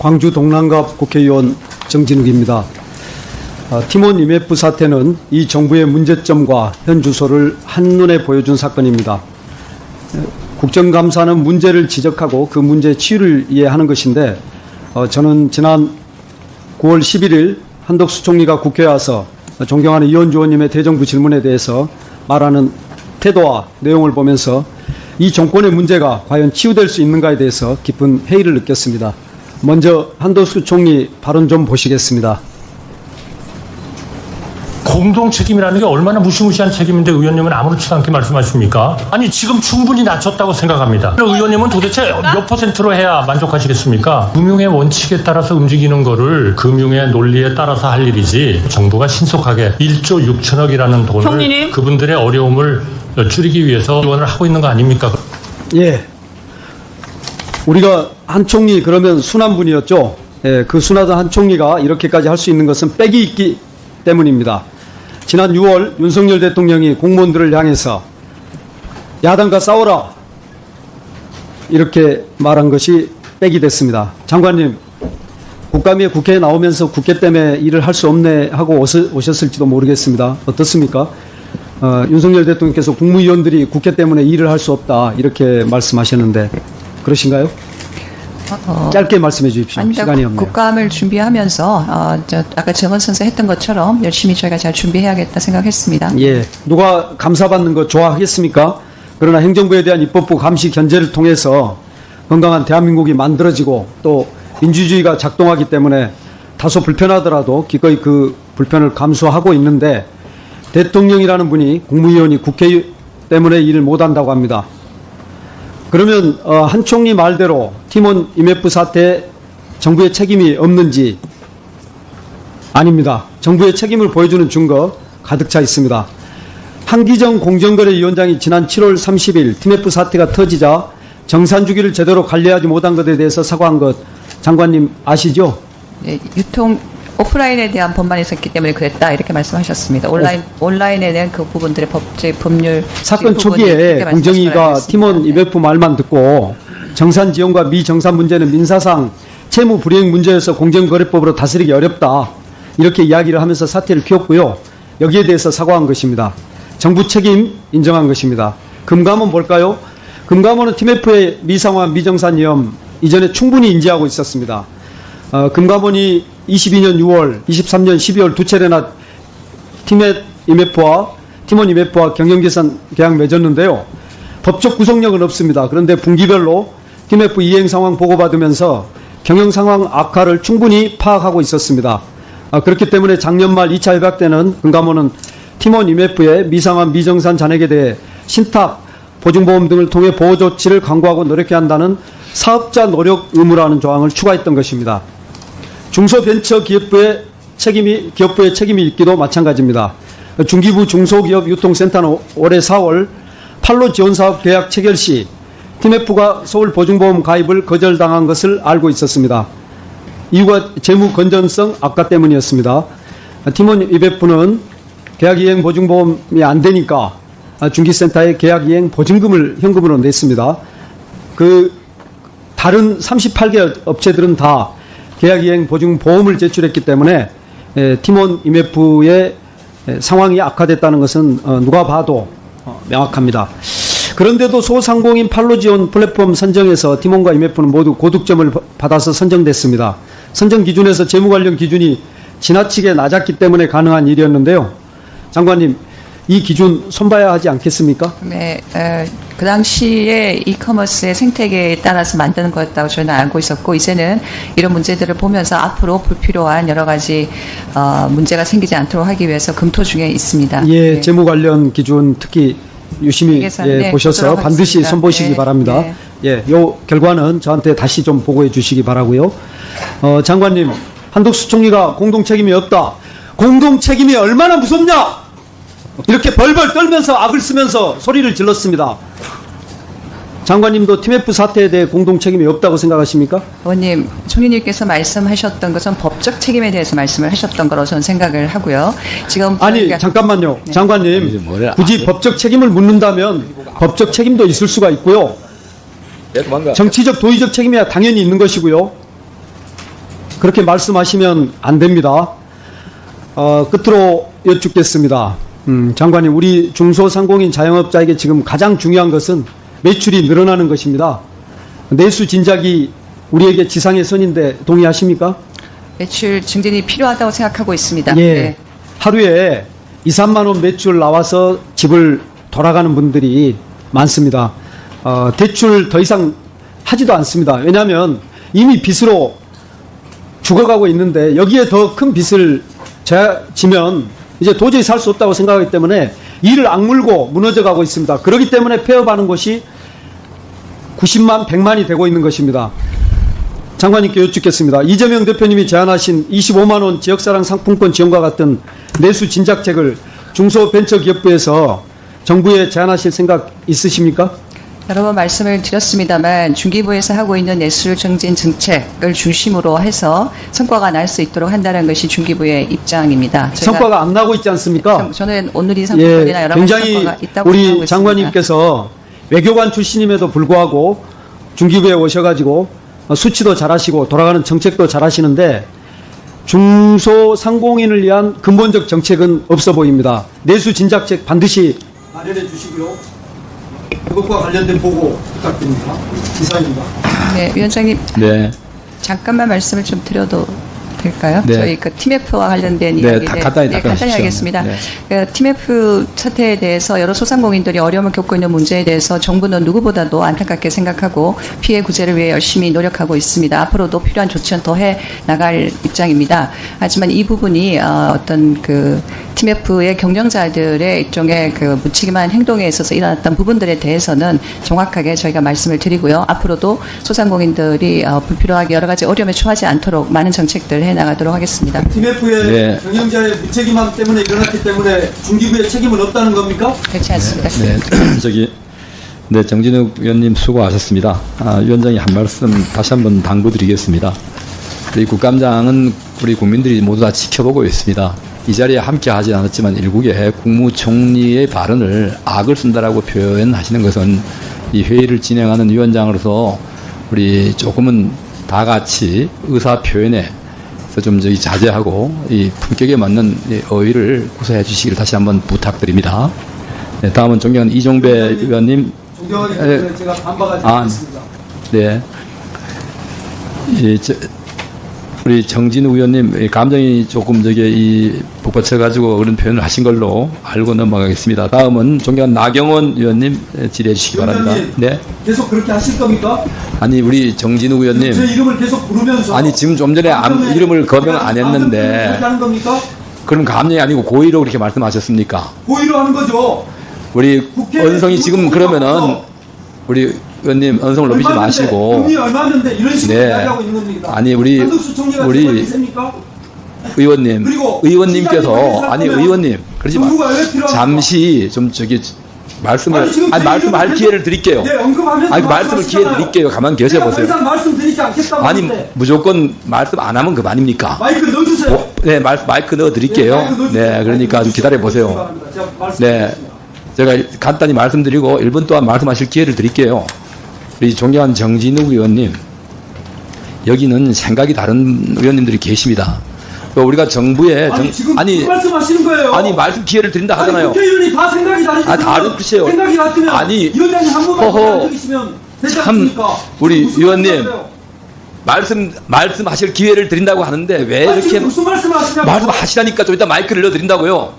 광주 동남갑 국회의원 정진욱입니다. 팀원 IMF 사태는 이 정부의 문제점과 현 주소를 한눈에 보여준 사건입니다. 국정감사는 문제를 지적하고 그 문제의 치유를 이해하는 것인데 저는 지난 9월 11일 한덕수 총리가 국회에 와서 존경하는 이현주 의원님의 대정부 질문에 대해서 말하는 태도와 내용을 보면서 이 정권의 문제가 과연 치유될 수 있는가에 대해서 깊은 회의를 느꼈습니다. 먼저 한덕수 총리 발언 좀 보시겠습니다. 공동 책임이라는 게 얼마나 무시무시한 책임인데 의원님은 아무렇지도 않게 말씀하십니까? 아니 지금 충분히 낮췄다고 생각합니다. 의원님은 도대체 몇 퍼센트로 해야 만족하시겠습니까? 금융의 원칙에 따라서 움직이는 거를 금융의 논리에 따라서 할 일이지 정부가 신속하게 1조 6천억이라는 돈을 총리님. 그분들의 어려움을 줄이기 위해서 지원을 하고 있는 거 아닙니까? 예. 우리가 한 총리 그러면 순한 분이었죠. 예, 그 순하던 한 총리가 이렇게까지 할 수 있는 것은 빽이 있기 때문입니다. 지난 6월 윤석열 대통령이 공무원들을 향해서 야당과 싸워라 이렇게 말한 것이 빽이 됐습니다. 장관님, 국감에 국회에 나오면서 국회 때문에 일을 할 수 없네 하고 오셨을지도 모르겠습니다. 어떻습니까? 윤석열 대통령께서 국무위원들이 국회 때문에 일을 할 수 없다 이렇게 말씀하셨는데 그러신가요? 짧게 말씀해 주십시오. 시간이 없네요. 국감을 준비하면서 아까 정원 선생 했던 것처럼 열심히 저희가 잘 준비해야겠다 생각했습니다. 예, 누가 감사받는 거 좋아하겠습니까? 그러나 행정부에 대한 입법부 감시 견제를 통해서 건강한 대한민국이 만들어지고 또 민주주의가 작동하기 때문에 다소 불편하더라도 기꺼이 그 불편을 감수하고 있는데 대통령이라는 분이 국무위원이 국회 때문에 일을 못한다고 합니다. 그러면 한 총리 말대로 팀원 IMF 사태에 정부의 책임이 없는지 아닙니다. 정부의 책임을 보여주는 증거 가득 차 있습니다. 한기정 공정거래위원장이 지난 7월 30일 TMF 사태가 터지자 정산주기를 제대로 관리하지 못한 것에 대해서 사과한 것 장관님 아시죠? 네, 오프라인에 대한 법만이 있었기 때문에 그랬다 이렇게 말씀하셨습니다. 온라인에 대한 그 부분들의 법률 사건 초기에 공정위가 팀원 IMF 말만 듣고 정산 지원과 미정산 문제는 민사상 채무 불이행 문제여서 공정거래법으로 다스리기 어렵다 이렇게 이야기를 하면서 사태를 키웠고요. 여기에 대해서 사과한 것입니다. 정부 책임 인정한 것입니다. 금감원 볼까요? 금감원은 TMF의 미상화 미정산 위험 이전에 충분히 인지하고 있었습니다. 금감원이 22년 6월, 23년 12월 두 차례나 팀원 IMF와 경영계산 계약 맺었는데요. 법적 구속력은 없습니다. 그런데 분기별로 TMF 이행 상황 보고받으면서 경영 상황 악화를 충분히 파악하고 있었습니다. 그렇기 때문에 작년 말 2차 협약 때는 금감원은 팀원 IMF의 미상환 미정산 잔액에 대해 신탁, 보증보험 등을 통해 보호 조치를 강구하고 노력해야 한다는 사업자 노력 의무라는 조항을 추가했던 것입니다. 중소벤처기업부의 책임이 있기도 마찬가지입니다. 중기부 중소기업 유통센터는 올해 4월 판로 지원사업 계약 체결 시 TMF가 서울보증보험 가입을 거절당한 것을 알고 있었습니다. 이유가 재무 건전성 악화 때문이었습니다. 팀원 IMF는 계약이행 보증보험이 안 되니까 중기센터에 계약이행 보증금을 현금으로 냈습니다. 다른 38개 업체들은 다 계약이행 보증보험을 제출했기 때문에 팀원 IMF의 상황이 악화됐다는 것은 누가 봐도 명확합니다. 그런데도 소상공인 판로지원 플랫폼 선정에서 팀원과 IMF는 모두 고득점을 받아서 선정됐습니다. 선정 기준에서 재무 관련 기준이 지나치게 낮았기 때문에 가능한 일이었는데요. 장관님, 이 기준 손봐야 하지 않겠습니까? 네, 그 당시에 이커머스의 생태계에 따라서 만드는 거였다고 저는 알고 있었고 이제는 이런 문제들을 보면서 앞으로 불필요한 여러 가지 문제가 생기지 않도록 하기 위해서 검토 중에 있습니다. 예, 재무 관련 기준 특히 유심히 보셔서 반드시 손보시기 바랍니다. 네. 예, 요 결과는 저한테 다시 좀 보고해 주시기 바라고요. 장관님, 한덕수 총리가 공동 책임이 없다. 공동 책임이 얼마나 무섭냐? 이렇게 벌벌 떨면서 악을 쓰면서 소리를 질렀습니다. 장관님도 TMF 사태에 대해 공동 책임이 없다고 생각하십니까? 의원님, 총리님께서 말씀하셨던 것은 법적 책임에 대해서 말씀을 하셨던 거로 저는 생각을 하고요. 지금 아니 잠깐만요. 네. 장관님, 굳이 법적 책임을 묻는다면 법적 책임도 있을 수가 있고요. 정치적 도의적 책임이야 당연히 있는 것이고요. 그렇게 말씀하시면 안 됩니다. 끝으로 여쭙겠습니다. 장관님, 우리 중소상공인 자영업자에게 지금 가장 중요한 것은 매출이 늘어나는 것입니다. 내수 진작이 우리에게 지상의 선인데 동의하십니까? 매출 증진이 필요하다고 생각하고 있습니다. 예. 네. 하루에 2, 3만 원 매출 나와서 집을 돌아가는 분들이 많습니다. 대출 더 이상 하지도 않습니다. 왜냐하면 이미 빚으로 죽어가고 있는데 여기에 더 큰 빚을 지면 이제 도저히 살 수 없다고 생각하기 때문에 이를 악물고 무너져가고 있습니다. 그렇기 때문에 폐업하는 곳이 90만, 100만이 되고 있는 것입니다. 장관님께 여쭙겠습니다. 이재명 대표님이 제안하신 25만 원 지역사랑 상품권 지원과 같은 내수 진작책을 중소벤처기업부에서 정부에 제안하실 생각 있으십니까? 여러 번 말씀을 드렸습니다만 중기부에서 하고 있는 내수 증진 정책을 중심으로 해서 성과가 날 수 있도록 한다는 것이 중기부의 입장입니다. 성과가 안 나고 있지 않습니까? 저는 오늘이 상품권이나 여러 가지 굉장히 성과가 있다고 생각하고 우리 있습니다. 장관님께서 외교관 출신임에도 불구하고 중기부에 오셔가지고 수치도 잘하시고 돌아가는 정책도 잘하시는데 중소상공인을 위한 근본적 정책은 없어 보입니다. 내수 진작책 반드시 마련해 주시고요. 그것과 관련된 보고 부탁드립니다. 이상입니다. 네, 위원장님. 네. 잠깐만 말씀을 좀 드려도 될까요? 네. 저희 그 TMF와 관련된 네, 이야기를 간단히 간단히 답변하십시오. 하겠습니다. 네. 그 TMF 사태에 대해서 여러 소상공인들이 어려움을 겪고 있는 문제에 대해서 정부는 누구보다도 안타깝게 생각하고 피해 구제를 위해 열심히 노력하고 있습니다. 앞으로도 필요한 조치는 더 해 나갈 입장입니다. 하지만 이 부분이 어떤 그 TMF의 경영자들의 일종의 그 무책임한 행동에 있어서 일어났던 부분들에 대해서는 정확하게 저희가 말씀을 드리고요. 앞으로도 소상공인들이 불필요하게 여러 가지 어려움에 처하지 않도록 많은 정책들 해 나가도록 하겠습니다. TMF의 네. 경영자의 무책임함 때문에 일어났기 때문에 중기부의 책임은 없다는 겁니까? 그렇지 않습니다. 네. 네, 정진욱 위원님 수고하셨습니다. 위원장이 한 말씀 다시 한번 당부드리겠습니다. 우리 국감장은 우리 국민들이 모두 다 지켜보고 있습니다. 이 자리에 함께 하지 않았지만 일국의 국무총리의 발언을 악을 쓴다라고 표현하시는 것은 이 회의를 진행하는 위원장으로서 우리 조금은 다 같이 의사 표현에 좀 자제하고 이 품격에 맞는 어휘를 구사해 주시기를 다시 한번 부탁드립니다. 네, 다음은 존경하는 이종배 의원님. 존경하기 때문에 제가 반박하지 않겠습니다. 네. 우리 정진우 의원님 감정이 조금 북받쳐가지고 그런 표현을 하신 걸로 알고 넘어가겠습니다. 다음은 존경하는 나경원 의원님 질의해 주시기 바랍니다. 위원장님, 네. 계속 그렇게 하실 겁니까? 아니 우리 정진우 의원님. 제 이름을 계속 부르면서 아니 지금 좀 전에 이름을 거명 안 했는데. 그렇게 하는 겁니까? 그럼 감정이 아니고 고의로 그렇게 말씀하셨습니까? 고의로 하는 거죠. 우리 언성이 지금 그러면은 우리 의원님 언성을 높이지 마시고. 금리 얼마인데 이런 식으로 네. 이야기하고 있는 겁니다. 아니 우리 의원님, 의원님께서 아니 의원님 그러지 마. 잠시 좀 말씀을 말씀할 기회를 드릴게요. 아니 말씀을 기회 드릴게요. 가만 계셔 보세요. 아니 무조건 말씀 안 하면 그만입니까? 마이크 넣어주세요. 네, 마이크 넣어 드릴게요. 네, 그러니까 좀 기다려 보세요. 네, 제가 간단히 말씀드리고 1분 동안 말씀하실 기회를 드릴게요. 우리 존경한 정진욱 의원님, 여기는 생각이 다른 의원님들이 계십니다. 우리가 정부에 지금 무슨 말씀하시는 거예요? 아니 말씀 기회를 드린다 하잖아요. 국회의원이 다 생각이 다르시죠. 다르세요. 생각이 같으면 아니 위원장님 한 번만 해주시면 되지 않습니까? 우리 의원님 말씀하실 기회를 드린다고 하는데 왜 이렇게 무슨 말씀을 하시냐고. 말씀하시라니까 좀 이따 마이크를 넣어드린다고요.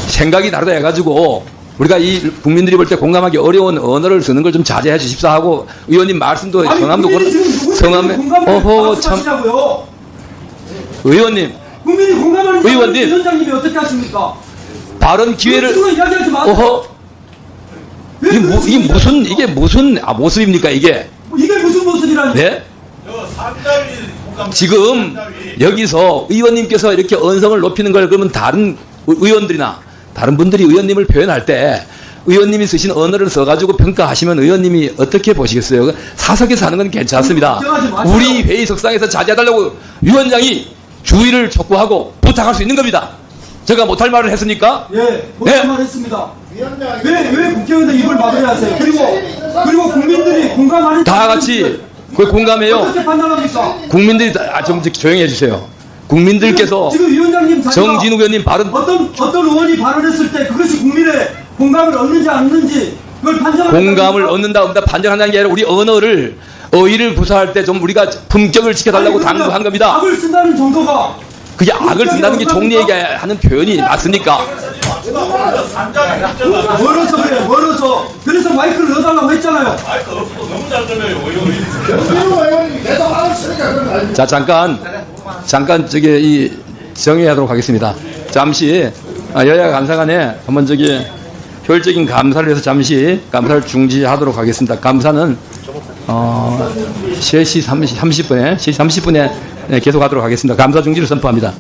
생각이 다르다 해가지고 우리가 이 국민들이 볼 때 공감하기 어려운 언어를 쓰는 걸 좀 자제해 주십사 하고 의원님 말씀도 성함도 성함에 참 의원님 국민이 공감하는 의원님 위원장님이 어떻게 하십니까? 발언 기회를 이야기하지 마세요. 이게 무슨 모습입니까 이게? 이게 무슨 모습이라니? 네? 지금 여기서 의원님께서 이렇게 언성을 높이는 걸 그러면 다른 의원들이나 다른 분들이 의원님을 표현할 때 의원님이 쓰신 언어를 써가지고 평가하시면 의원님이 어떻게 보시겠어요? 사석에서 하는 건 괜찮습니다. 우리 회의 석상에서 자제해달라고 위원장이 주의를 촉구하고 부탁할 수 있는 겁니다. 제가 못할 말을 했습니까? 예, 못할 말 했습니다. 왜 국회의원들 입을 막으려 하세요? 그리고 국민들이 공감하는 다 같이 그 공감해요. 어떻게 판단합니까? 국민들이 좀 조용히 해주세요. 국민들께서 지금 위원장님 자기가 정진욱 의원님 발언 어떤 의원이 발언했을 때 그것이 국민의 공감을 얻는지 안 얻는지 그걸 판정하는 공감을 얻는다 없다 판정한다는 게 아니라 우리 언어를 어휘를 구사할 때 좀 우리가 품격을 지켜달라고 당부한 겁니다. 악을 쓴다는 정도가 그게 악을 쓴다는 게 총리 얘기하는 표현이 맞습니까? 멀어서 그래 멀어서 그래서 마이크를 넣어달라고 했잖아요. 자 잠깐 이 정리하도록 하겠습니다. 잠시 여야 감사관에 한번 효율적인 감사를 해서 잠시 감사를 중지하도록 하겠습니다. 감사는 3시 30분에 계속하도록 하겠습니다. 감사 중지를 선포합니다.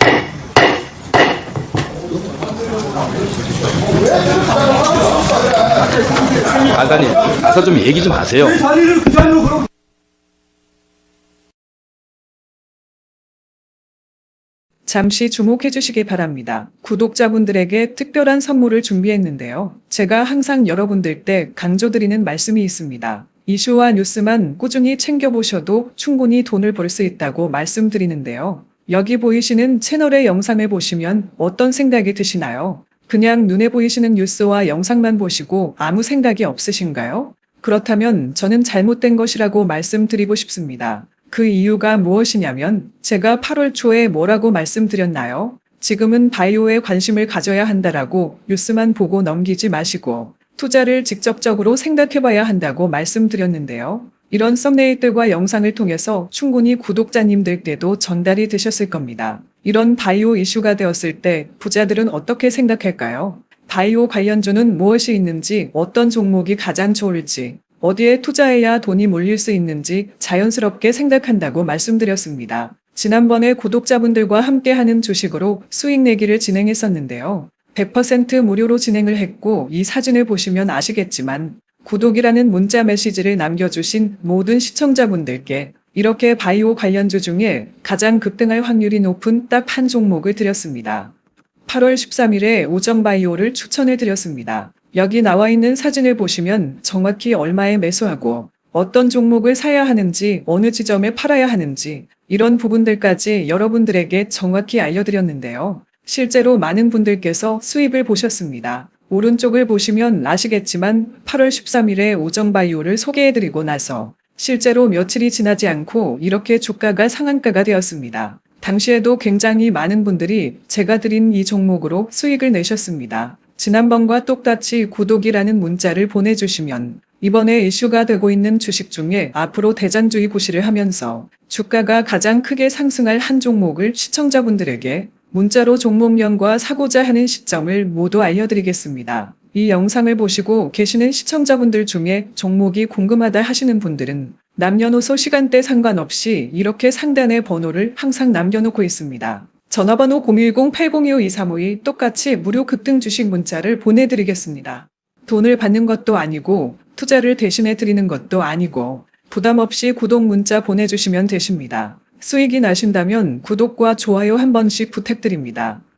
간단히 가서 좀 얘기 좀 하세요. 내 자리를 그 자리로 걸어. 잠시 주목해 주시기 바랍니다. 구독자분들에게 특별한 선물을 준비했는데요. 제가 항상 여러분들 때 강조드리는 말씀이 있습니다. 이슈와 뉴스만 꾸준히 챙겨보셔도 충분히 돈을 벌 수 있다고 말씀드리는데요. 여기 보이시는 채널의 영상을 보시면 어떤 생각이 드시나요? 그냥 눈에 보이시는 뉴스와 영상만 보시고 아무 생각이 없으신가요? 그렇다면 저는 잘못된 것이라고 말씀드리고 싶습니다. 그 이유가 무엇이냐면 제가 8월 초에 뭐라고 말씀드렸나요? 지금은 바이오에 관심을 가져야 한다라고 뉴스만 보고 넘기지 마시고 투자를 직접적으로 생각해봐야 한다고 말씀드렸는데요. 이런 썸네일들과 영상을 통해서 충분히 구독자님들께도 전달이 되셨을 겁니다. 이런 바이오 이슈가 되었을 때 부자들은 어떻게 생각할까요? 바이오 관련주는 무엇이 있는지, 어떤 종목이 가장 좋을지, 어디에 투자해야 돈이 몰릴 수 있는지 자연스럽게 생각한다고 말씀드렸습니다. 지난번에 구독자분들과 함께하는 주식으로 수익 내기를 진행했었는데요. 100% 무료로 진행을 했고 이 사진을 보시면 아시겠지만 구독이라는 문자 메시지를 남겨주신 모든 시청자분들께 이렇게 바이오 관련주 중에 가장 급등할 확률이 높은 딱 한 종목을 드렸습니다. 8월 13일에 오정바이오를 추천을 드렸습니다. 여기 나와 있는 사진을 보시면 정확히 얼마에 매수하고 어떤 종목을 사야 하는지 어느 지점에 팔아야 하는지 이런 부분들까지 여러분들에게 정확히 알려드렸는데요. 실제로 많은 분들께서 수입을 보셨습니다. 오른쪽을 보시면 아시겠지만 8월 13일에 오정바이오를 소개해드리고 나서 실제로 며칠이 지나지 않고 이렇게 주가가 상한가가 되었습니다. 당시에도 굉장히 많은 분들이 제가 드린 이 종목으로 수익을 내셨습니다. 지난번과 똑같이 구독이라는 문자를 보내주시면 이번에 이슈가 되고 있는 주식 중에 앞으로 대장주의 구실을 하면서 주가가 가장 크게 상승할 한 종목을 시청자분들에게 문자로 종목명과 사고자 하는 시점을 모두 알려드리겠습니다. 이 영상을 보시고 계시는 시청자분들 중에 종목이 궁금하다 하시는 분들은 남녀노소 시간대 상관없이 이렇게 상단에 번호를 항상 남겨놓고 있습니다. 전화번호 010-802-5352 똑같이 무료 급등 주식 문자를 보내드리겠습니다. 돈을 받는 것도 아니고 투자를 대신해 드리는 것도 아니고 부담 없이 구독 문자 보내주시면 되십니다. 수익이 나신다면 구독과 좋아요 한 번씩 부탁드립니다.